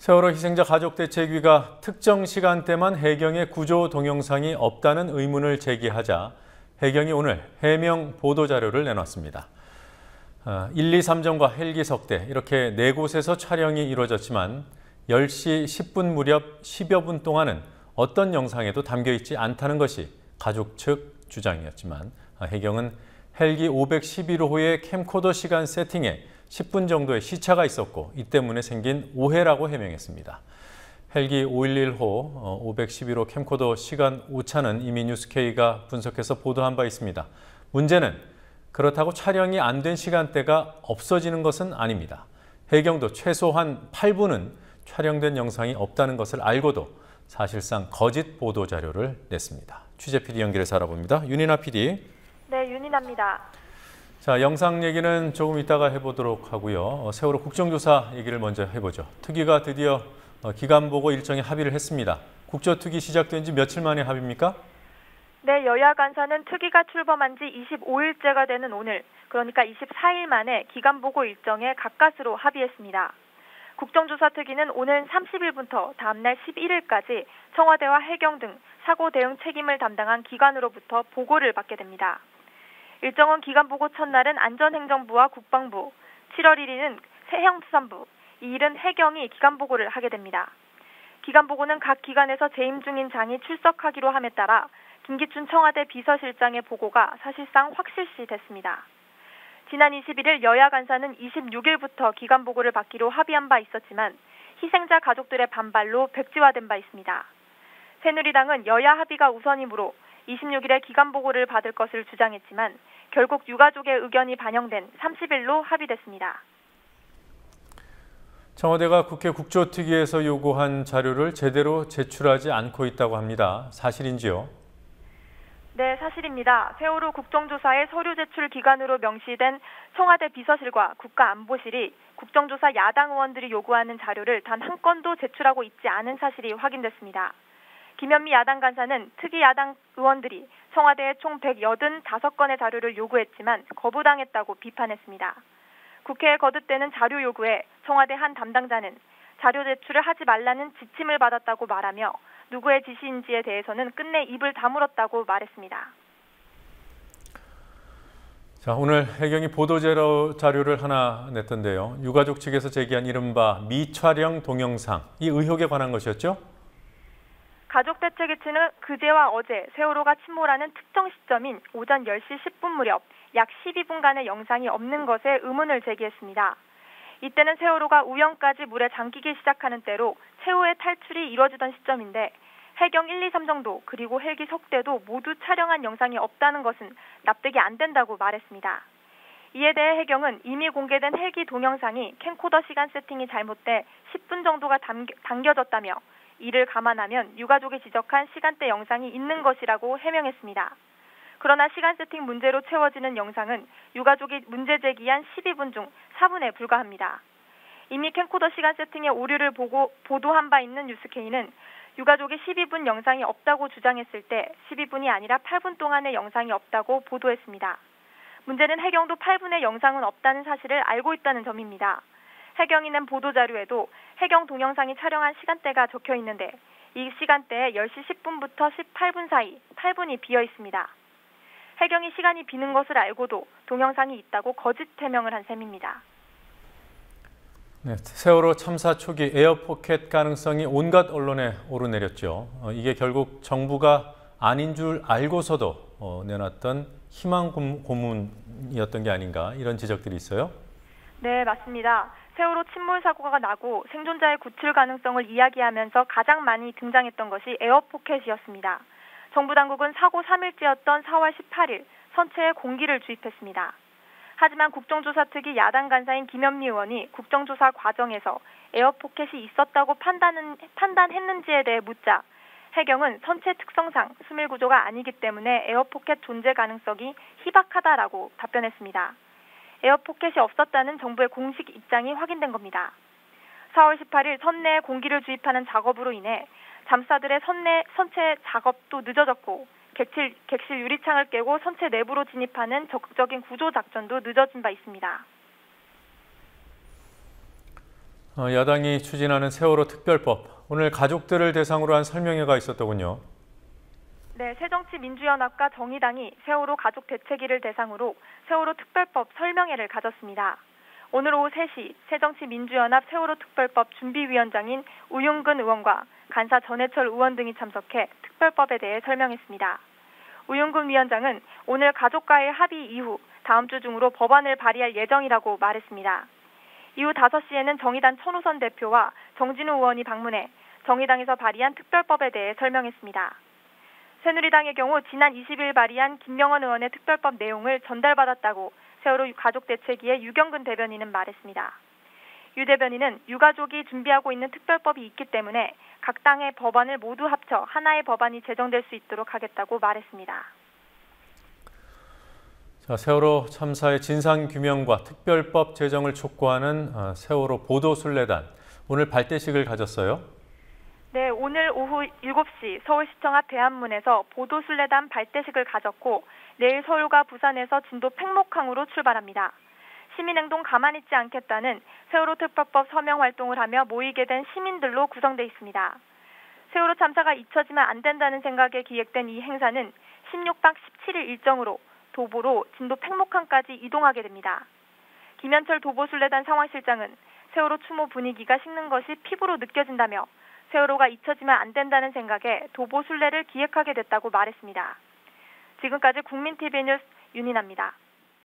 세월호 희생자 가족대책위가 특정 시간대만 해경의 구조 동영상이 없다는 의문을 제기하자 해경이 오늘 해명 보도자료를 내놨습니다. 1, 2, 3정과 헬기 석대 이렇게 4곳에서 촬영이 이루어졌지만 10시 10분 무렵 10여 분 동안은 어떤 영상에도 담겨있지 않다는 것이 가족 측 주장이었지만 해경은 헬기 511호의 캠코더 시간 세팅에 10분 정도의 시차가 있었고 이 때문에 생긴 오해라고 해명했습니다. 헬기 511호 511호 캠코더 시간 오차는 이미 뉴스K가 분석해서 보도한 바 있습니다. 문제는 그렇다고 촬영이 안 된 시간대가 없어지는 것은 아닙니다. 해경도 최소한 8분은 촬영된 영상이 없다는 것을 알고도 사실상 거짓 보도 자료를 냈습니다. 취재 PD 연결해서 알아봅니다. 윤이나 PD. 네, 윤이나입니다. 자, 영상 얘기는 조금 이따가 해보도록 하고요. 세월호 국정조사 얘기를 먼저 해보죠. 특위가 드디어 기간 보고 일정에 합의를 했습니다. 국조특위 시작된 지 며칠 만에 합의입니까? 네, 여야 간사는 특위가 출범한 지 25일째가 되는 오늘, 그러니까 24일 만에 기간 보고 일정에 가까스로 합의했습니다. 국정조사 특위는 오늘 30일부터 다음날 11일까지 청와대와 해경 등 사고 대응 책임을 담당한 기관으로부터 보고를 받게 됩니다. 일정은 기간 보고 첫날은 안전행정부와 국방부, 7월 1일은 해양수산부, 2일은 해경이 기간 보고를 하게 됩니다. 기간 보고는 각 기관에서 재임 중인 장이 출석하기로 함에 따라 김기춘 청와대 비서실장의 보고가 사실상 확실시 됐습니다. 지난 21일 여야 간사는 26일부터 기간 보고를 받기로 합의한 바 있었지만 희생자 가족들의 반발로 백지화된 바 있습니다. 새누리당은 여야 합의가 우선이므로 26일에 기간 보고를 받을 것을 주장했지만 결국 유가족의 의견이 반영된 30일로 합의됐습니다. 청와대가 국회 국조특위에서 요구한 자료를 제대로 제출하지 않고 있다고 합니다. 사실인지요? 네, 사실입니다. 세월호 국정조사의 서류 제출 기간으로 명시된 청와대 비서실과 국가안보실이 국정조사 야당 의원들이 요구하는 자료를 단 한 건도 제출하고 있지 않은 사실이 확인됐습니다. 김현미 야당 간사는 특위 야당 의원들이 청와대에 총 185건의 자료를 요구했지만 거부당했다고 비판했습니다. 국회에 거듭되는 자료 요구에 청와대 한 담당자는 자료 제출을 하지 말라는 지침을 받았다고 말하며 누구의 지시인지에 대해서는 끝내 입을 다물었다고 말했습니다. 자, 오늘 해경이 보도자료를 하나 냈던데요. 유가족 측에서 제기한 이른바 미촬영 동영상, 이 의혹에 관한 것이었죠? 가족대책위 측은 그제와 어제 세월호가 침몰하는 특정 시점인 오전 10시 10분 무렵 약 12분간의 영상이 없는 것에 의문을 제기했습니다. 이때는 세월호가 우연까지 물에 잠기기 시작하는 때로 최후의 탈출이 이뤄지던 시점인데 해경 1, 2, 3정도 그리고 헬기 석대도 모두 촬영한 영상이 없다는 것은 납득이 안 된다고 말했습니다. 이에 대해 해경은 이미 공개된 헬기 동영상이 캠코더 시간 세팅이 잘못돼 10분 정도가 당겨졌다며 이를 감안하면 유가족이 지적한 시간대 영상이 있는 것이라고 해명했습니다. 그러나 시간 세팅 문제로 채워지는 영상은 유가족이 문제 제기한 12분 중 4분에 불과합니다. 이미 캠코더 시간 세팅의 오류를 보도한 바 있는 뉴스K는 유가족이 12분 영상이 없다고 주장했을 때 12분이 아니라 8분 동안의 영상이 없다고 보도했습니다. 문제는 해경도 8분의 영상은 없다는 사실을 알고 있다는 점입니다. 해경이 낸 보도자료에도 해경 동영상이 촬영한 시간대가 적혀 있는데 이 시간대에 10시 10분부터 18분 사이 8분이 비어 있습니다. 해경이 시간이 비는 것을 알고도 동영상이 있다고 거짓 해명을 한 셈입니다. 네, 세월호 참사 초기 에어포켓 가능성이 온갖 언론에 오르내렸죠. 이게 결국 정부가 아닌 줄 알고서도 내놨던 희망 고문이었던 게 아닌가 이런 지적들이 있어요. 네, 맞습니다. 세월호 침몰 사고가 나고 생존자의 구출 가능성을 이야기하면서 가장 많이 등장했던 것이 에어포켓이었습니다. 정부 당국은 사고 3일째였던 4월 18일 선체에 공기를 주입했습니다. 하지만 국정조사 특위 야당 간사인 김현미 의원이 국정조사 과정에서 에어포켓이 있었다고 판단했는지에 대해 묻자 해경은 선체 특성상 수밀 구조가 아니기 때문에 에어포켓 존재 가능성이 희박하다라고 답변했습니다. 에어포켓이 없었다는 정부의 공식 입장이 확인된 겁니다. 4월 18일 선내에 공기를 주입하는 작업으로 인해 잠수사들의 선체 작업도 늦어졌고 객실 유리창을 깨고 선체 내부로 진입하는 적극적인 구조 작전도 늦어진 바 있습니다. 야당이 추진하는 세월호 특별법, 오늘 가족들을 대상으로 한 설명회가 있었더군요. 네, 새정치민주연합과 정의당이 세월호 가족 대책위를 대상으로 세월호 특별법 설명회를 가졌습니다. 오늘 오후 3시 새정치민주연합 세월호 특별법 준비위원장인 우윤근 의원과 간사 전해철 의원 등이 참석해 특별법에 대해 설명했습니다. 우윤근 위원장은 오늘 가족과의 합의 이후 다음 주 중으로 법안을 발의할 예정이라고 말했습니다. 이후 5시에는 정의당 천우선 대표와 정진우 의원이 방문해 정의당에서 발의한 특별법에 대해 설명했습니다. 새누리당의 경우 지난 20일 발의한 김명원 의원의 특별법 내용을 전달받았다고 세월호 가족대책위의 유경근 대변인은 말했습니다. 유 대변인은 유가족이 준비하고 있는 특별법이 있기 때문에 각 당의 법안을 모두 합쳐 하나의 법안이 제정될 수 있도록 하겠다고 말했습니다. 자, 세월호 참사의 진상규명과 특별법 제정을 촉구하는 세월호 보도순례단, 오늘 발대식을 가졌어요. 네, 오늘 오후 7시 서울시청 앞 대한문에서 보도순례단 발대식을 가졌고 내일 서울과 부산에서 진도 팽목항으로 출발합니다. 시민행동 가만히 있지 않겠다는 세월호 특별법 서명 활동을 하며 모이게 된 시민들로 구성돼 있습니다. 세월호 참사가 잊혀지면 안 된다는 생각에 기획된 이 행사는 16박 17일 일정으로 도보로 진도 팽목항까지 이동하게 됩니다. 김현철 도보순례단 상황실장은 세월호 추모 분위기가 식는 것이 피부로 느껴진다며 세월호가 잊혀지면 안 된다는 생각에 도보순례를 기획하게 됐다고 말했습니다. 지금까지 국민TV 뉴스 윤인아입니다.